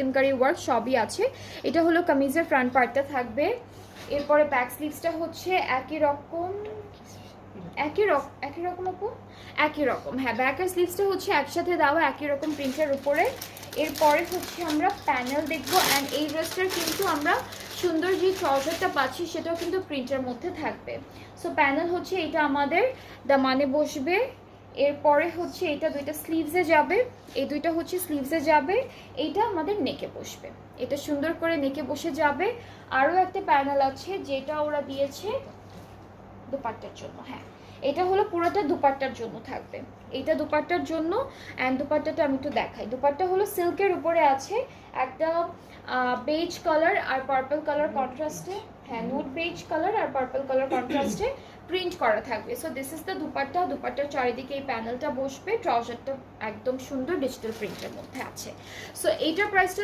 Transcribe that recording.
চিকেনকারি work সবই আছে। এটা হলো কামিজের ফ্রন্ট পার্টটা থাকবে। এরপরে ব্যাক স্লিভসটা হচ্ছে একই রকম আপু, একই রকম, হ্যাঁ ব্যাকের স্লিভসটা হচ্ছে একসাথে দেওয়া একই রকম প্রিন্টের উপরে। এরপরে হচ্ছে আমরা প্যানেল দেখবো, অ্যান্ড এই ড্রেসটার কিন্তু আমরা সুন্দর যে ট্রাউজারটা পাচ্ছি সেটাও কিন্তু প্রিন্টের মধ্যে থাকবে। সো প্যানেল হচ্ছে এটা আমাদের দামানে বসবে। এরপরে হচ্ছে এটা দুইটা স্লিভসে যাবে, এই দুইটা হচ্ছে স্লিভসে যাবে, এইটা আমাদের নেকে বসবে, এটা সুন্দর করে নেকে বসে যাবে। আরও একটা প্যানেল আছে যেটা ওরা দিয়েছে দুপাট্টার জন্য, হ্যাঁ এটা হলো পুরোটা দুপাট্টার জন্য থাকবে, এইটা দুপাট্টার জন্য। অ্যান্ড দুপাট্টাটা আমি একটু দেখাই। দুপাট্টা হলো সিল্কের উপরে আছে একটা বেজ কালার আর পার্পল কালার কন্ট্রাস্টে, হ্যাঁ নুড বেজ কালার আর পার্পল কালার কন্ট্রাস্টে প্রিন্ট করা থাকবে। So this is the dupatta. দুপাট্টার চারিদিকে এই প্যানেলটা বসবে, ট্রাউজারটা একদম সুন্দর ডিজিটাল প্রিন্টের মধ্যে আছে। সো এইটার প্রাইসটা